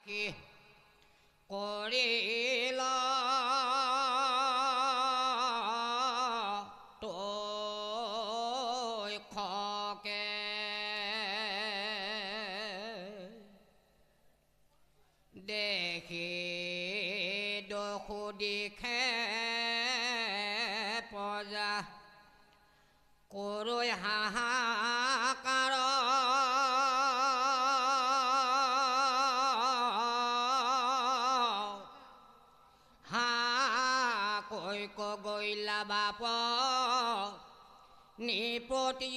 কি কৰিলা তই খকে দেখি দখু দিখে প্ৰজা কৰৈ হাহাকাৰ কৈক গৈলা বাপ নিপতি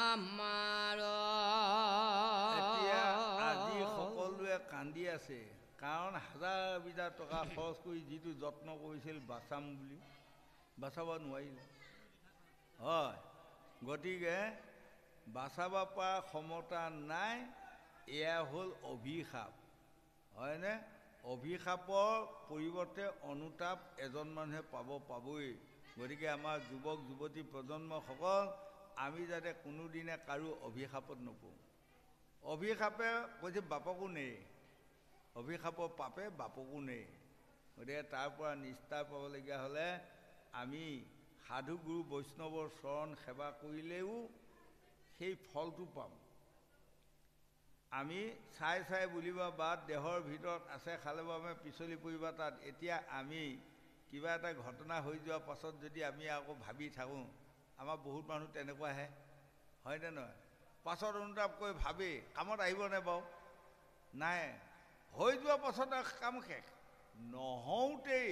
আমাৰ এতিয়া আজি সকলোৱে কান্দি আছে কাৰণ হাজাৰ বিজাৰ টকা খৰচ কৰি যিটো যত্ন কৰিছিল বাচাম বুলি বাচাব নোৱাৰিলে হয় গতিকে বাচাব পৰা ক্ষমতা নাই এয়া হ'ল অভিশাপ হয়নে অভিশাপৰ পৰিৱৰ্তে অনুতাপ এজন মানুহে পাবই গতিকে আমাৰ যুৱক যুৱতী প্ৰজন্মসকল আমি যাতে কোনোদিনে কাৰো অভিশাপত নপৰোঁ অভিশাপে কৈছে বাপকো নেৰে অভিশাপৰ পাপে বাপকো নেৰে গতিকে তাৰ পৰা নিস্তাৰ পাবলগীয়া হ'লে আমি সাধু গুৰু বৈষ্ণৱৰ চৰণ সেৱা কৰিলেও সেই ফলটো পাম আমি চাই বুলিবা বাদ দেহৰ ভিতৰত আছে খালে বাবে পিছলি পৰিবা তাত এতিয়া আমি কিবা এটা ঘটনা হৈ যোৱাৰ পাছত যদি আমি আকৌ ভাবি থাকোঁ আমাৰ বহুত মানুহ তেনেকুৱাহে হয়নে নহয় পাছত অনুতাপ কৰি ভাবি কামত আহিবনে বাৰু নাই হৈ যোৱাৰ পাছত কাম শেষ নহওঁতেই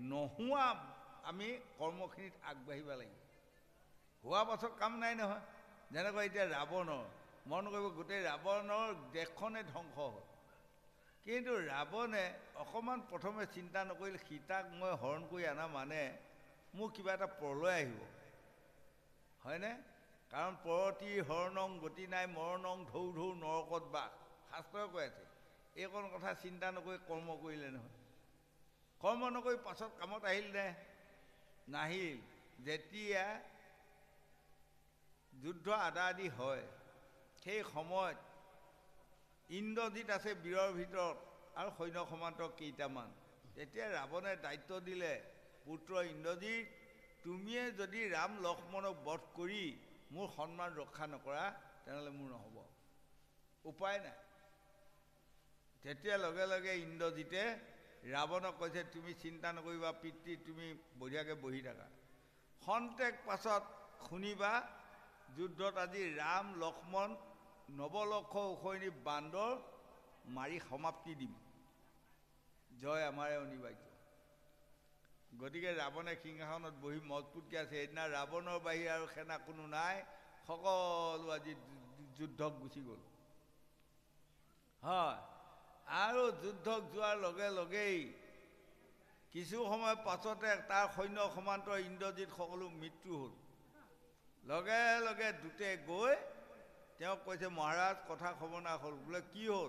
নোহোৱা আমি কৰ্মখিনিত আগবাঢ়িব লাগিব হোৱাৰ পাছত কাম নাই নহয় যেনেকৈ এতিয়া ৰাৱণৰ মন কৰিব গোটেই ৰাৱণৰ দেশখনে ধ্বংস হ'ল কিন্তু ৰাৱণে অকণমান প্ৰথমে চিন্তা নকৰিল সীতাক মই হৰণ কৰি অনা মানে মোৰ কিবা এটা প্ৰলয় আহিব হয়নে কাৰণ পৰতি হৰণং গতি নাই মৰণং ঢৌ ঢৌ নৰকত বাস শাস্ত্ৰই কৈ আছে এইকণ কথা চিন্তা নকৰি কৰ্ম কৰিলে নহয় কৰ্ম নকৰি পাছত কামত আহিল নে নাহিল যেতিয়া যুদ্ধ আদা আদি হয় সেই সময়ত ইন্দ্ৰজিৎ আছে বীৰৰ ভিতৰত আৰু সৈন্য সমান্ত কেইটামান তেতিয়া ৰাৱণে দায়িত্ব দিলে পুত্ৰ ইন্দ্ৰজিৎ তুমিয়ে যদি ৰাম লক্ষ্মণক বধ কৰি মোৰ সন্মান ৰক্ষা নকৰা তেনেহ'লে মোৰ নহ'ব উপায় নাই তেতিয়া লগে লগে ইন্দ্ৰজিতে ৰাৱণক কৈছে তুমি চিন্তা নকৰিবা পিতৃ তুমি বঢ়িয়াকৈ বহি থাকা খন্তেক পাছত শুনিবা যুদ্ধত আজি ৰাম লক্ষ্মণ নৱলক্ষ উসৈনী বান্দৰ মাৰি সমাপ্তি দিম জয় আমাৰে অনিবাৰ্য গতিকে ৰাৱণে সিংহাসনত বহি মজবুতকৈ আছে সেইদিনা ৰাৱণৰ বাহিৰে আৰু সেনা কোনো নাই সকলো আজি যুদ্ধক গুচি গ'ল হয় আৰু যুদ্ধক যোৱাৰ লগে লগেই কিছু সময় পাছতে তাৰ সৈন্য সমান্তৰ ইন্দ্ৰজিৎ সকলো মৃত্যু হ'ল লগে লগে দূতে গৈ তেওঁক কৈছে মহাৰাজ কথা খবৰনা হ'ল বোলে কি হ'ল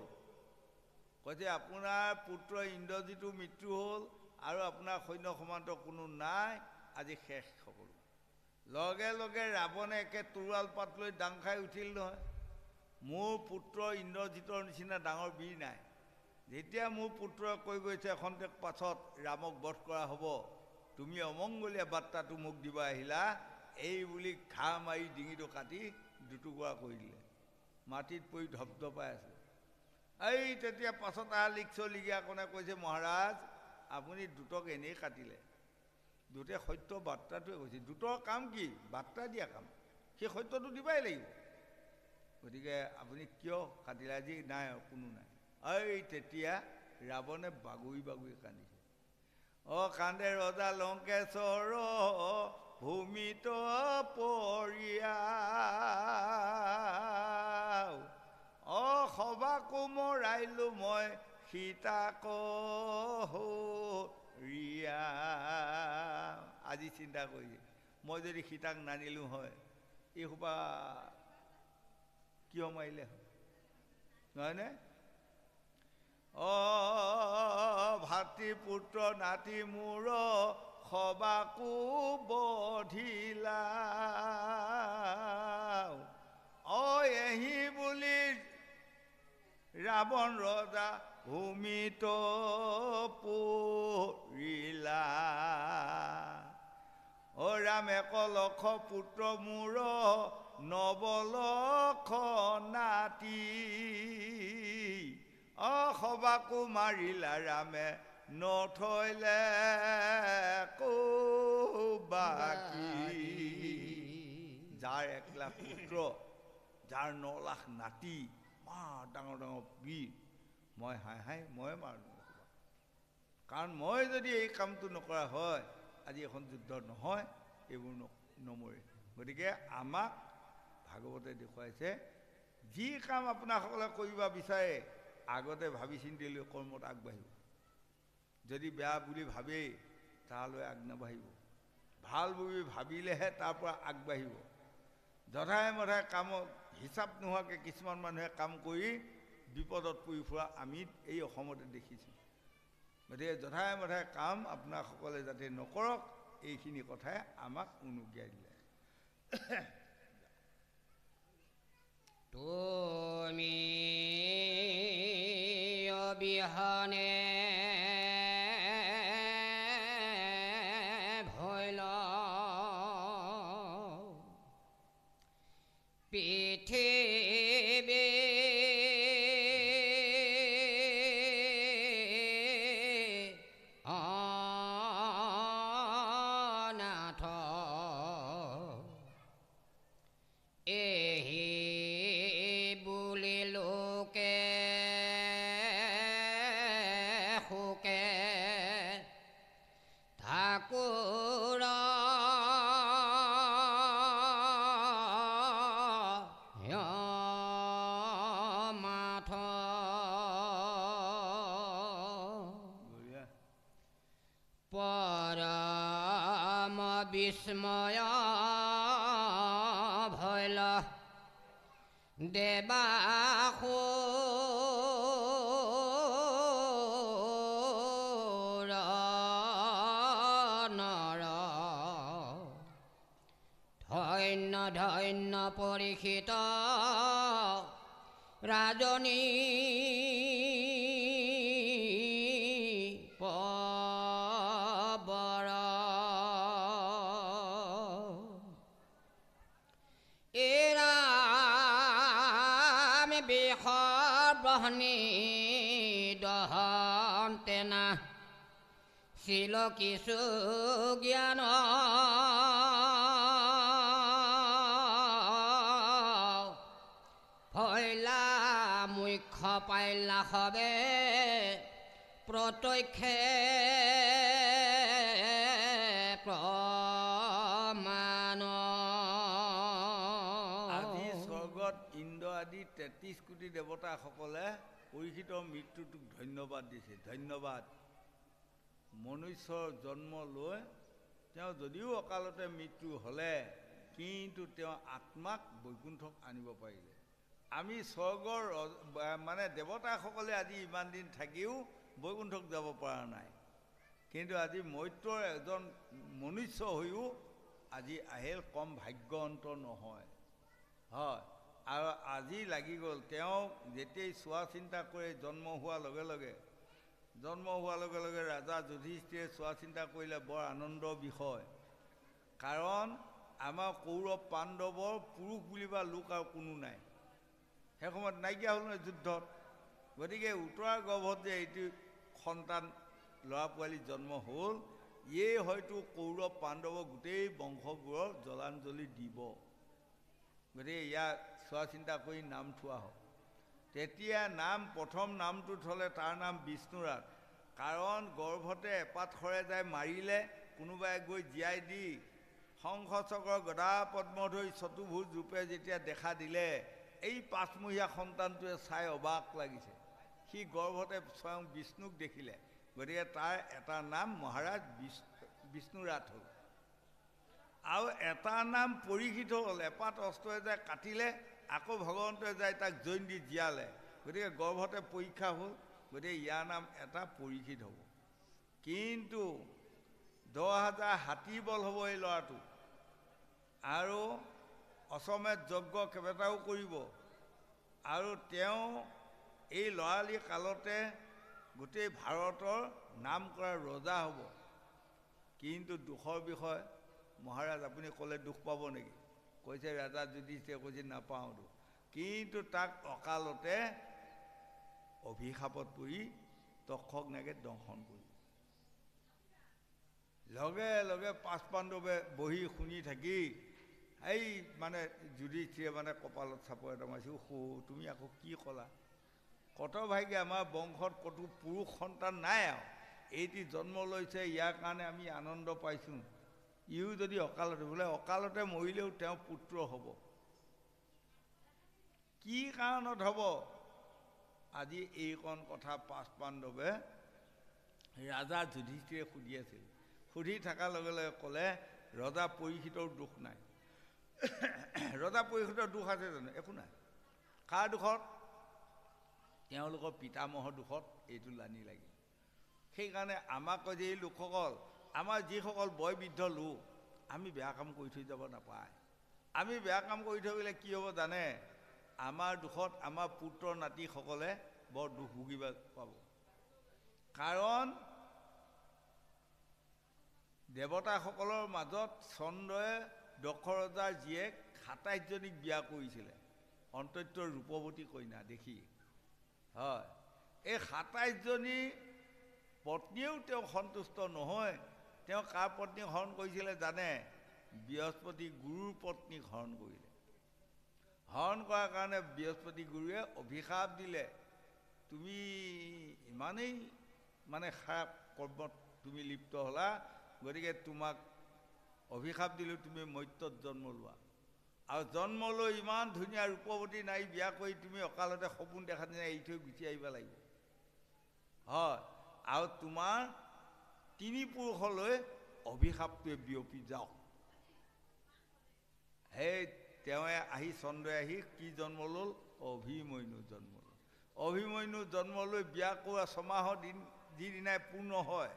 কৈছে আপোনাৰ পুত্ৰ ইন্দ্ৰজিতো মৃত্যু হ'ল আৰু আপোনাৰ সৈন্য সমান্ত কোনো নাই আজি শেষ সকলো লগে লগে ৰাৱণে একে তৰোৱাল পাত লৈ দাং খাই উঠিল নহয় মোৰ পুত্ৰ ইন্দ্ৰজিতৰ নিচিনা ডাঙৰ বীৰ নাই যেতিয়া মোৰ পুত্ৰই কৈ গৈছে খন্তেক পাছত ৰামক বধ কৰা হ'ব তুমি অমংগলীয়া বাৰ্তাটো মোক দিব আহিলা এই বুলি ঘাঁ মাৰি ডিঙিটো কাটি দুটুকুৰা কৰি দিলে মাটিত পৰি ধপধপাই আছে এই তেতিয়া পাছত লিখলিগীয়া কোনে কৈছে মহাৰাজ আপুনি দুটক এনেই কাটিলে দুটে সত্য বাৰ্তাটোৱে কৈছে দুটৰ কাম কি বাৰ্তা দিয়া কাম সেই সত্যটো দিবাই লাগিব গতিকে আপুনি কিয় কাটিলে আজি নাই কোনো নাই এই তেতিয়া ৰাৱণে বাগৰি বাগৰি কান্দিছে কান্দে ৰজা লংকেশ্বৰ ভূমিত পৰিয়া সভা কোমৰাইলো মই সীতাক ৰিয়া আজি চিন্তা কৰিছে মই যদি সীতাক নানিলোঁ হয় এই সোপা কিয় মাৰিলে হয় নহয়নে ভাতৃপুত্ৰ নাতি মোৰ সবাকো বধিলা এহি বুলি ৰাৱণ ৰজা ভূমিত পৰিলা ৰাম একলখ পুত্ৰ মোৰ নৱলখ নাতি সবাকো মাৰিলা ৰামে নথৈলে বাকী যাৰ 1 লাখ পুত্ৰ যাৰ 9 লাখ নাতি ডাঙৰ ডাঙৰ বীৰ মই হাই মই মাৰো কাৰণ মই যদি এই কামটো নকৰা হয় আজি এখন যুদ্ধ নহয় এইবোৰ নমৰে গতিকে আমাক ভাগৱতে দেখুৱাইছে যি কাম আপোনাসকলে কৰিব বিচাৰে আগতে ভাবি চিন্তি লৈ কৰ্মত আগবাঢ়িব যদি বেয়া বুলি ভাবেই তালৈ আগনাবাঢ়িব ভাল বুলি ভাবিলেহে তাৰ পৰা আগবাঢ়িব যধাই মধাই কামত হিচাপ নোহোৱাকৈ কিছুমান মানুহে কাম কৰি বিপদত পৰি ফুৰা আমি এই অসমতে দেখিছোঁ গতিকে যধাই মধাই কাম আপোনাসকলে যাতে নকৰক এইখিনি কথাই আমাক অনুজ্ঞা দিলে তুমি অবিহনে ভৈল পৃথিৱী অনাথ এহি বুলি লোকে শোকে ঠাকুৰ মাথ পৰম বিস্ময় ভৈল দেবাসুৰ নৰ ধন্য ধন্য পৰীক্ষিত ৰাজনী পবৰ এৰাম বিষব্ৰহ্মী দহন্তেনা ছিল কিছু জ্ঞান ভৈলা মুখ্য পাইলা সবে প্ৰত্যক্ষে প্ৰমাণ আজি স্বৰ্গত ইন্দ্ৰ আদি 33 কোটি দেৱতাসকলে পৰীক্ষিতৰ মৃত্যুটোক ধন্যবাদ দিছে ধন্যবাদ মনুষ্যৰ জন্ম লৈ তেওঁ যদিও অকালতে মৃত্যু হ'লে কিন্তু তেওঁ আত্মাক বৈকুণ্ঠক আনিব পাৰিলে আমি স্বৰ্গৰ মানে দেৱতাসকলে আজি ইমান দিন থাকিও বৈকুণ্ঠক যাব পৰা নাই কিন্তু আজি মৈত্ৰৰ এজন মনুষ্য হৈও আজি আহিল কম ভাগ্যৱন্ত নহয় হয় আৰু আজি লাগি গ'ল তেওঁ যেতিয়াই চোৱা চিন্তা কৰি জন্ম হোৱাৰ লগে লগে ৰাজা যুধিষ্ঠিৰে চোৱা চিন্তা কৰিলে বৰ আনন্দৰ বিষয় কাৰণ আমাৰ কৌৰৱ পাণ্ডৱৰ পুৰুষ বুলিবা লোক আৰু কোনো নাই সেই সময়ত নাইকিয়া হ'ল নহয় যুদ্ধত গতিকে উত্তৰাৰ গৰ্ভত যে এইটো সন্তান ল'ৰা পোৱালি জন্ম হ'ল ইয়ে হয়তো কৌৰৱ পাণ্ডৱৰ গোটেই বংশবোৰৰ জলাঞ্জলি দিব গতিকে ইয়াক চোৱা চিন্তা কৰি নাম থোৱা হওক তেতিয়া প্ৰথম নামটো থ'লে তাৰ নাম বিষ্ণুৰাত কাৰণ গৰ্ভতে এপাত সৰে যায় মাৰিলে কোনোবাই গৈ জীয়াই দি শংখ চক্ৰ গদা পদ্ম ধৰি চতুৰ্ভুজ ৰূপে যেতিয়া দেখা দিলে এই 5মহীয়া সন্তানটোৱে চাই অবাক লাগিছে সি গৰ্ভতে স্বয়ং বিষ্ণুক দেখিলে গতিকে তাৰ এটা নাম মহাৰাজ বিষ্ণুৰাত হ'ল আৰু এটা নাম পৰীক্ষিত হ'ল এপাত অস্ত্ৰই যায় কাটিলে আকৌ ভগৱন্তই যায় তাক জৈন দি জীয়ালে গতিকে গৰ্ভতে পৰীক্ষা হ'ল গতিকে ইয়াৰ নাম এটা পৰীক্ষিত হ'ব কিন্তু 10,000 হাতী বল হ'ব এই ল'ৰাটো আৰু অশ্বমেধ যজ্ঞ কেইবাটাও কৰিব আৰু তেওঁ এই লৰালি কালতে গোটেই ভাৰতৰ নাম কৰা ৰজা হ'ব। কিন্তু দুখৰ বিষয় মহাৰাজ আপুনি ক'লে দুখ পাব নেকি? কৈছে ৰাজা যুধিষ্ঠিৰে কৈছে নাপাওঁ দুখ। কিন্তু তাক অকালতে অভিশাপত পৰি তক্ষক নাগে দংশন কৰিব। লগে লগে পাঁচ পাণ্ডৱে বহি শুনি থাকি এই মানে যুধিষ্ঠিৰে মানে কপালত চাপৰ এটা মাৰিছোঁ, তুমি আকৌ কি ক'লা? কত ভাগ্যে আমাৰ বংশত ক'তো পুৰুষ সন্তান নাই আৰু এইটি জন্ম লৈছে, ইয়াৰ কাৰণে আমি আনন্দ পাইছোঁ। ইও যদি অকালতে বোলে অকালতে মৰিলেও তেওঁ পুত্ৰ হ'ব। কি কাৰণত হ'ব? আজি এইকণ কথা পাঁচ পাণ্ডৱে ৰাজা যুধিষ্ঠিৰে সুধি আছিল। সুধি থকাৰ লগে লগে ক'লে ৰজা পৰীক্ষিতৰ দোষ নাই। ৰজা পৰীক্ষিতৰ দোষ আছে জানো? একো নাই। কাৰ দোষত? তেওঁলোকৰ পিতামহৰ দোষত এইটো লানি লাগিল। সেইকাৰণে আমাক কয় যে এই লোকসকল, আমাৰ যিসকল বয়বৃদ্ধ লোক, আমি বেয়া কাম কৰি থৈ যাব নাপায়। আমি বেয়া কাম কৰি থৈ গ'লে কি হ'ব জানে? আমাৰ দোষত আমাৰ পুত্ৰ নাতিসকলে বৰ দুখ ভুগিব পাব। কাৰণ দেৱতাসকলৰ মাজত চন্দ্ৰই দক্ষ ৰজাৰ জীয়েক ২৭জনীক বিয়া কৰিছিলে, অন্তত্যৰ ৰূপৱতী কন্যা দেখি। হয়, এই ২৭জনী পত্নীয়েও তেওঁ সন্তুষ্ট নহয়। তেওঁ কাৰ পত্নীক হৰণ কৰিছিলে জানে? বৃহস্পতি গুৰুৰ পত্নীক হৰণ কৰিলে। হৰণ কৰাৰ কাৰণে বৃহস্পতি গুৰুৱে অভিশাপ দিলে, তুমি ইমানেই মানে খাৰাপ কৰ্মত তুমি লিপ্ত হ'লা, গতিকে তোমাক অভিশাপ দিলোঁ, তুমি মৰ্ত্যত জন্ম লোৱা। আৰু জন্ম লৈ ইমান ধুনীয়া ৰূপৱতী নাৰী বিয়া কৰি তুমি অকালতে সপোন দেখা দিনা এৰি থৈ গুচি আহিব লাগিব। হয়, আৰু তোমাৰ তিনি পুৰুষলৈ অভিশাপটোৱে বিয়পি যাওক। সেই তেওঁৱে আহি চন্দ্ৰই আহি কি জন্ম ল'ল? অভিমন্যু জন্ম ল'ল। অভিমন্যু জন্ম লৈ বিয়া কৰা ছমাহৰ দিন যিদিনাই পূৰ্ণ হয়,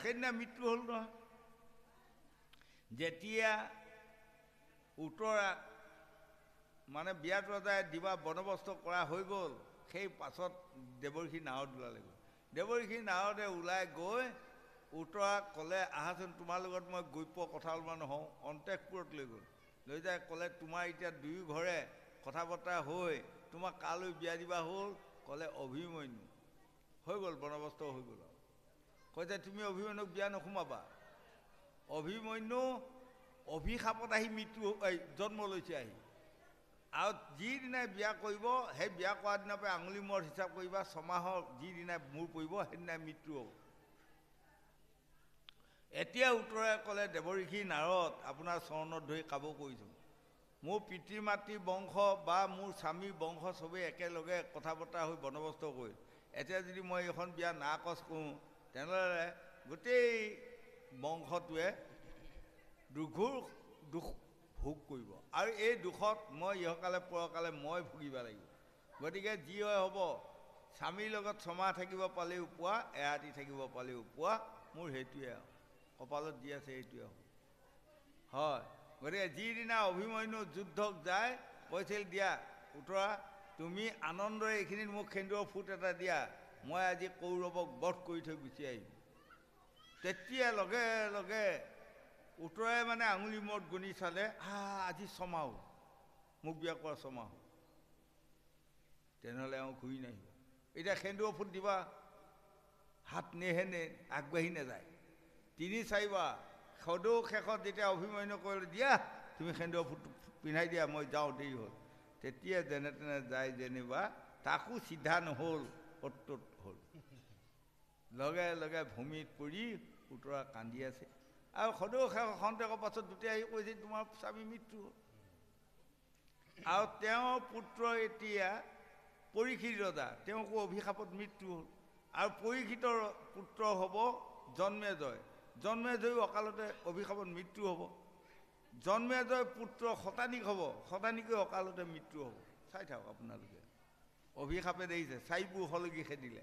সেইদিনা মৃত্যু হ'ল নহয়। যেতিয়া উত্তৰা মানে বিয়াত ৰজাই দিবা বন্দবস্ত কৰা হৈ গ'ল, সেই পাছত দেৱৰ্ষি নাৰদ ওলালে। দেৱৰ্ষি নাৰদে ওলাই গৈ উত্তৰাক ক'লে, আহাচোন তোমাৰ লগত মই গপ্য কথা অলপমান হওঁ। অন্তঃপুৰত লৈ গ'ল। লৈ যায় ক'লে, তোমাৰ এতিয়া দুয়ো ঘৰে কথা বতৰা হৈ তোমাক কালৈ বিয়া দিবা হ'ল? ক'লে অভিমন্যু। হৈ গ'ল, বন্দবস্ত হৈ গ'ল। আৰু কৈছে তুমি অভিমন্যুক বিয়া নোসোমাবা। অভিমন্যু অভিশাপত আহি জন্ম লৈছে আহি। আৰু যিদিনাই বিয়া কৰিব, সেই বিয়া কৰা দিনাৰ পৰা আঙুলি মূৰত হিচাপ কৰিবা, ছমাহৰ যিদিনাই মূৰ পৰিব সেইদিনাই মৃত্যু হ'ব। এতিয়া উত্তৰাই ক'লে, দেৱৰ্ষি নাৰদ, আপোনাৰ চৰণত ধৰি কাব কৰিছোঁ। মোৰ পিতৃ মাতৃ বংশ বা মোৰ স্বামীৰ বংশ চবেই একেলগে কথা বতৰা হৈ বন্দবস্ত কৰি, এতিয়া যদি মই এইখন বিয়া নাকচ কৰোঁ, তেনেহ'লে গোটেই বংশটোৱে দুঘোৰ দুখ ভোগ কৰিব। আৰু এই দুখত মই ইহকালে পৰকালে মই ভুগিব লাগিব। গতিকে যি হয় হ'ব, স্বামীৰ লগত ছমাহ থাকিব পালেও পোৱা, এৰাতি থাকিব পালেও পোৱা, মোৰ সেইটোৱে আৰু কপালত দি আছে, সেইটোৱে হ'ব। হয়, গতিকে যিদিনা অভিমন্যু যুদ্ধক যায়, কৈছিল দিয়া উত্তৰা, তুমি আনন্দৰে এইখিনিত মোক সেন্দুৰৰ ফুট এটা দিয়া, মই আজি কৌৰৱক বধ কৰি থৈ গুচি আহিম। তেতিয়া লগে লগে উত্তৰাই মানে আঙুলি মূৰত গুণি চালে, আজি ছমাহ মোক বিয়া কৰা ছমাহ। তেনেহ'লে এওঁ ঘূৰি নাহিব। এতিয়া সেন্দুৰৰ ফুট দিবা, হাত নেহেনে আগবাঢ়ি নাযায়। তিনি চাৰিবাৰ সদৌ শেষত যেতিয়া অভিমন্যু কৰিলে, দিয়া তুমি সেন্দুৰৰ ফুট পিন্ধাই দিয়া, মই যাওঁ, দেৰি হ'ল। তেতিয়া যেনে তেনে যায় যেনিবা, তাকো চিধা নহ'ল, অত্যত হ'ল। লগে লগে ভূমিত পৰি উত্তৰা কান্দি আছে। আৰু সদৌ খন্তেকৰ পাছত দুটাই আহি কৈছে, তোমাৰ স্বামী মৃত্যু হ'ল। আৰু তেওঁৰ পুত্ৰ এতিয়া পৰীক্ষিত ৰজা, তেওঁকো অভিশাপত মৃত্যু হ'ল। আৰু পৰীক্ষিতৰ পুত্ৰ হ'ব জন্মেজয়। জন্মেজয়ো অকালতে অভিশাপত মৃত্যু হ'ব। জন্মেজয় পুত্ৰ শতানিক হ'ব, শতানিকে অকালতে মৃত্যু হ'ব। চাই থাকক আপোনালোকে, অভিশাপে দেখিছে, 4 পুৰুষলৈকে খেদিলে।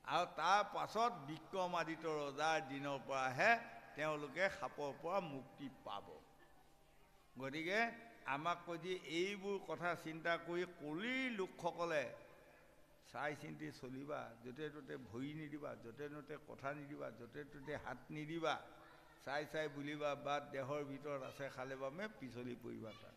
আৰু তাৰ পাছত বিক্ৰমাদিত্য ৰজাৰ দিনৰ পৰাহে তেওঁলোকে সাপৰ পৰা মুক্তি পাব। গতিকে আমাক কৈ দিয়ে এইবোৰ কথা চিন্তা কৰি কলিৰ লোকসকলে চাই চিন্তি চলিবা, য'তে ত'তে ভৰি নিদিবা, য'তে ত'তে কথা নিদিবা, য'তে ত'তে হাত নিদিবা, চাই চাই বুলিবা বা দেহৰ ভিতৰত আছে খালে বামে পিছলি পৰিবা তাৰ।